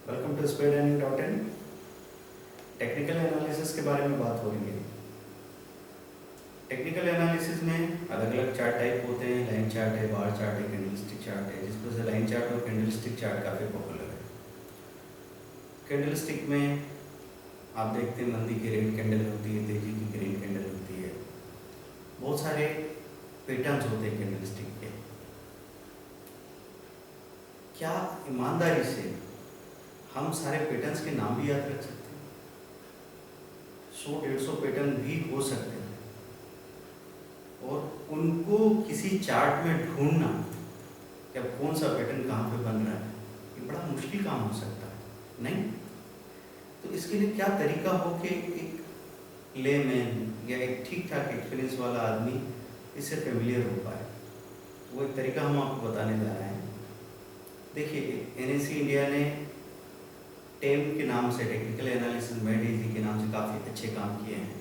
Welcome to speedlearning.in। Technical analysis के बारे में बात हो रही है। टेक्निकल एनालिसिस में अलग अलग चार्ट टाइप होते हैं। लाइन चार्ट है, बार चार्ट है, कैंडलस्टिक चार्ट है, जिसमें से लाइन चार्ट और कैंडलस्टिक चार्ट काफ़ी पॉपुलर है। कैंडलस्टिक में आप देखते हैं मंदी की रेड कैंडल होती है, तेजी की ग्रीन कैंडल होती है, बहुत सारे पैटर्न्स होते हैं कैंडलस्टिक के। क्या ईमानदारी से हम सारे पैटर्न्स के नाम भी याद रख सकते हैं? 100-150 पैटर्न भी हो सकते हैं और उनको किसी चार्ट में ढूंढना कि अब कौन सा पैटर्न कहाँ पे बन रहा है, ये बड़ा मुश्किल काम हो सकता है, नहीं? तो इसके लिए क्या तरीका हो कि एक लेमैन या एक ठीक ठाक एक्सपीरियंस वाला आदमी इससे फेमिलियर हो पाए, वो एक तरीका हम आपको बताने जा रहे हैं। देखिए, एनएससी इंडिया ने टेम के नाम से, टेक्निकल एनालिसिस मेडिजी के नाम से काफ़ी अच्छे काम किए हैं,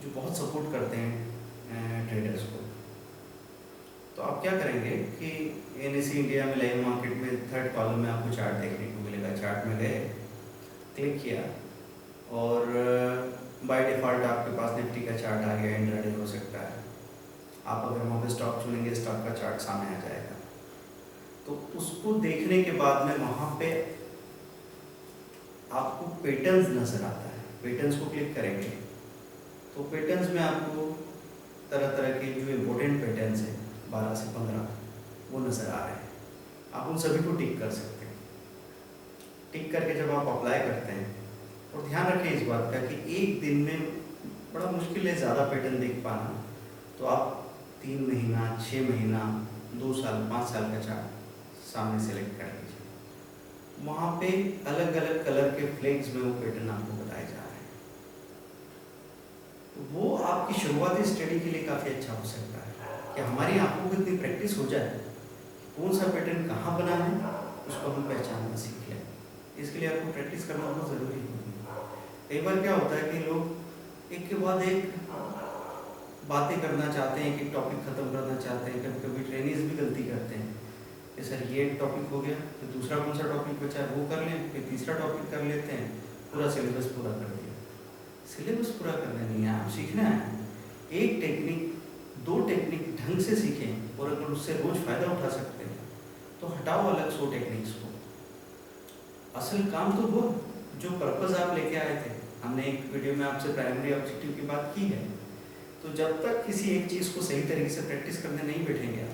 जो बहुत सपोर्ट करते हैं ट्रेडर्स को। तो आप क्या करेंगे कि एनएससी इंडिया में लाइव मार्केट में थर्ड कॉलम में आपको चार्ट देखने को मिलेगा। चार्ट में गए, क्लिक किया और बाय डिफ़ॉल्ट आपके पास निफ्टी का चार्ट आ गया, इंट्राडे हो सकता है। आप अगर वहाँ पे स्टॉक चुनेंगे, स्टॉक का चार्ट सामने आ जाएगा। तो उसको देखने के बाद में वहाँ पे आपको पैटर्न्स नज़र आता है। पैटर्न्स को क्लिक करेंगे तो पैटर्न्स में आपको तरह तरह के जो इम्पोर्टेंट पैटर्न्स हैं 12 से 15 वो नज़र आ रहे हैं। आप उन सभी को टिक कर सकते हैं। टिक करके जब आप अप्लाई करते हैं, और ध्यान रखें इस बात का कि एक दिन में बड़ा मुश्किल है ज़्यादा पैटर्न देख पाना। तो आप 3 महीना, 6 महीना, 2 साल, 5 साल का चार्ट सामने सेलेक्ट कर लीजिए। वहाँ पे अलग अलग कलर के फ्लैग्स में वो पैटर्न आपको बताए जा रहे हैं। तो वो आपकी शुरुआती स्टडी के लिए काफ़ी अच्छा हो सकता है कि हमारी आंखों को इतनी प्रैक्टिस हो जाए, कौन सा पैटर्न कहाँ बना है उसको हम पहचानना सीख लें। इसके लिए आपको प्रैक्टिस करना बहुत ज़रूरी होगी। कई बार क्या होता है कि लोग एक के बाद एक बातें करना चाहते हैं, एक टॉपिक ख़त्म करना चाहते हैं। कभी कभी ट्रेनिंग्स भी गलती करते हैं कि सर ये एक टॉपिक हो गया, फिर दूसरा कौन सा टॉपिक बचा है वो कर लें, फिर तीसरा टॉपिक कर लेते हैं, पूरा सिलेबस पूरा कर दिया। सिलेबस पूरा करना नहीं है, आप सीखना है। एक टेक्निक, 2 टेक्निक ढंग से सीखें और अगर उससे रोज़ फ़ायदा उठा सकते हैं तो हटाओ अलग 100 टेक्निक्स को। असल काम तो वो जो पर्पज़ आप लेके आए थे। हमने एक वीडियो में आपसे प्राइमरी ऑब्जेक्टिव की बात की है। तो जब तक किसी एक चीज़ को सही तरीके से प्रैक्टिस करने नहीं बैठेंगे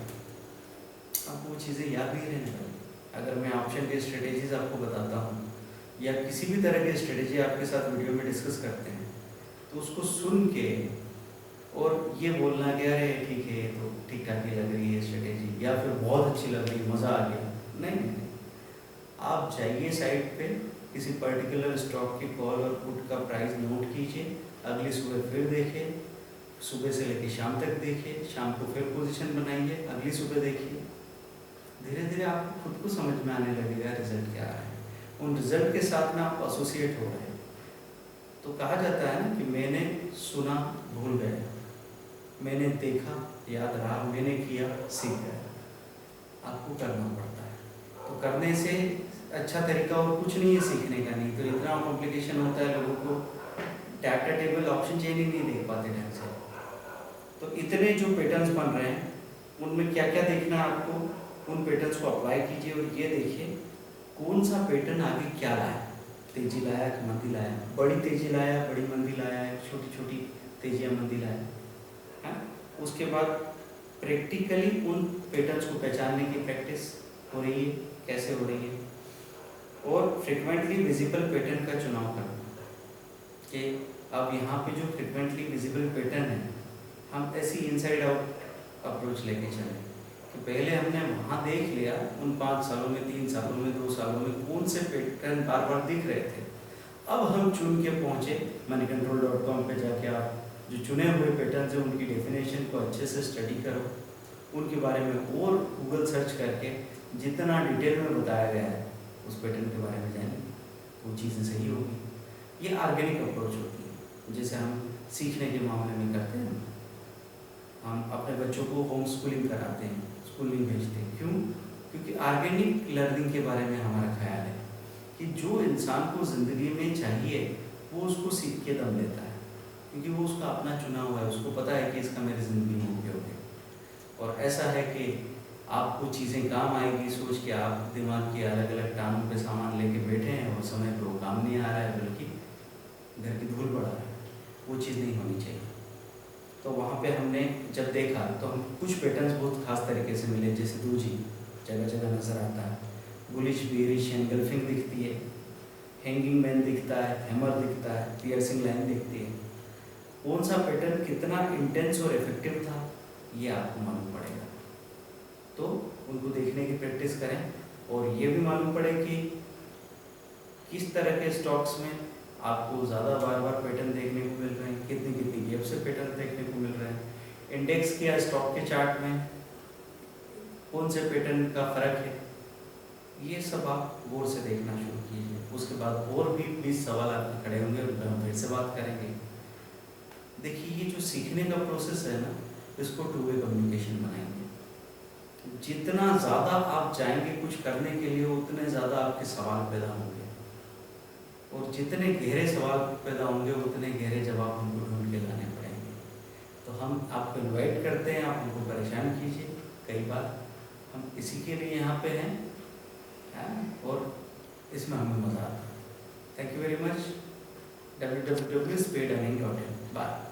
आपको वो चीज़ें याद नहीं रहने वाली। अगर मैं ऑप्शन के स्ट्रेटेजीज आपको बताता हूँ या किसी भी तरह की स्ट्रेटेजी आपके साथ वीडियो में डिस्कस करते हैं, तो उसको सुन के और ये बोलना कि अरे ठीक है, तो ठीक ठाक ही लग रही है स्ट्रेटेजी, या फिर बहुत अच्छी लग रही, मज़ा आ गया, नहीं। आप जाइए साइट पे, किसी पर्टिकुलर स्टॉक की कॉल और पुट का प्राइस नोट कीजिए, अगली सुबह फिर देखिए, सुबह से लेकर शाम तक देखिए, शाम को फिर पोजीशन बनाइए, अगली सुबह देखिए। धीरे धीरे आपको खुद को समझ में आने लगेगा रिजल्ट क्या है। उन रिजल्ट के साथ में आप एसोसिएट हो रहे हैं। तो कहा जाता है ना कि मैंने सुना भूल गया, मैंने देखा याद रहा, मैंने किया सीख गया। आपको करना पड़ता है। तो करने से अच्छा तरीका और कुछ नहीं है सीखने का। नहीं तो इतना कॉम्प्लिकेशन होता है, लोगों को डाटा टेबल ऑप्शन चेन ही नहीं देख पाते ढंग से। तो इतने जो पैटर्न्स बन रहे हैं उनमें क्या क्या देखना है आपको, उन पैटर्न्स को अप्लाई कीजिए और ये देखिए कौन सा पैटर्न आगे क्या लाया। तेजी लाया कि मंदी लाया, बड़ी तेजी लाया, बड़ी मंदी लाया, छोटी छोटी तेजियाँ मंदी लाया है। उसके बाद प्रैक्टिकली उन पैटर्न्स को पहचानने की प्रैक्टिस हो रही है, कैसे हो रही है, और फ्रिक्वेंटली विजिबल पैटर्न का चुनाव करना कि अब यहाँ पे जो फ्रिक्वेंटली विजिबल पैटर्न है, हम ऐसी इनसाइड आउट अप्रोच लेके चलें कि पहले हमने वहाँ देख लिया, उन 5 सालों में, 3 सालों में, 2 सालों में कौन से पैटर्न बार बार दिख रहे थे। अब हम चुन के पहुँचे moneycontrol.com पे जाके आप जो चुने हुए पैटर्न हैं उनकी डेफिनेशन को अच्छे से स्टडी करो, उनके बारे में और गूगल सर्च करके जितना डिटेल में बताया गया है उस पैटर्न के बारे में जानिए, वो चीज़ें सही होगी। ये ऑर्गेनिक अप्रोच होती है, जैसे हम सीखने के मामले में करते हैं। हम अपने बच्चों को होम स्कूलिंग कराते हैं, स्कूल नहीं भेजते, क्यों? क्योंकि ऑर्गेनिक लर्निंग के बारे में हमारा ख्याल है कि जो इंसान को ज़िंदगी में चाहिए वो उसको सीख के दम लेता है, क्योंकि वो उसका अपना चुना हुआ है, उसको पता है कि इसका मेरी ज़िंदगी में उपयोग है। और ऐसा है कि आपको चीज़ें काम आएगी सोच के आप दिमाग के अलग अलग टांगों पे सामान लेके बैठे हैं और समय पे वो काम नहीं आ रहा है, बल्कि घर की धूल बढ़ा रहा है। वो चीज़ नहीं होनी चाहिए। तो वहाँ पे हमने जब देखा तो हम कुछ पैटर्न्स बहुत खास तरीके से मिले, जैसे दूजी जगह जगह नज़र आता है, बुलिश बेरिश एंगल्फिंग दिखती है, हैंगिंग मैन दिखता है, हैमर दिखता है, पियर्सिंग लाइन दिखती है। कौन सा पैटर्न कितना इंटेंस और इफेक्टिव था ये आपको मालूम पड़ेगा। तो उनको देखने की प्रैक्टिस करें और ये भी मालूम पड़े कि किस तरह के स्टॉक्स में आपको ज़्यादा बार बार पैटर्न देखने को मिल रहे हैं, कितनी कितनी गैप से पैटर्न देखने को मिल रहे हैं, इंडेक्स के या स्टॉक के चार्ट में कौन से पैटर्न का फ़र्क है। ये सब आप गौर से देखना शुरू कीजिए। उसके बाद और भी 20 सवाल आपके खड़े होंगे, उन पर हम फिर से बात करेंगे। देखिए, ये जो सीखने का प्रोसेस है ना, इसको टू वे कम्युनिकेशन बनाएंगे। जितना ज़्यादा आप चाहेंगे कुछ करने के लिए, उतने ज़्यादा आपके सवाल पैदा होंगे, और जितने गहरे सवाल पैदा होंगे उतने गहरे जवाब हमको ढूंढ के लाने पड़ेंगे। तो हम आपको इनवाइट करते हैं, आप हमको परेशान कीजिए। कई बार हम इसी के लिए यहाँ पे हैं, और इसमें हमें मज़ा आता है। Thank you very much. www.speedearning.in। Bye.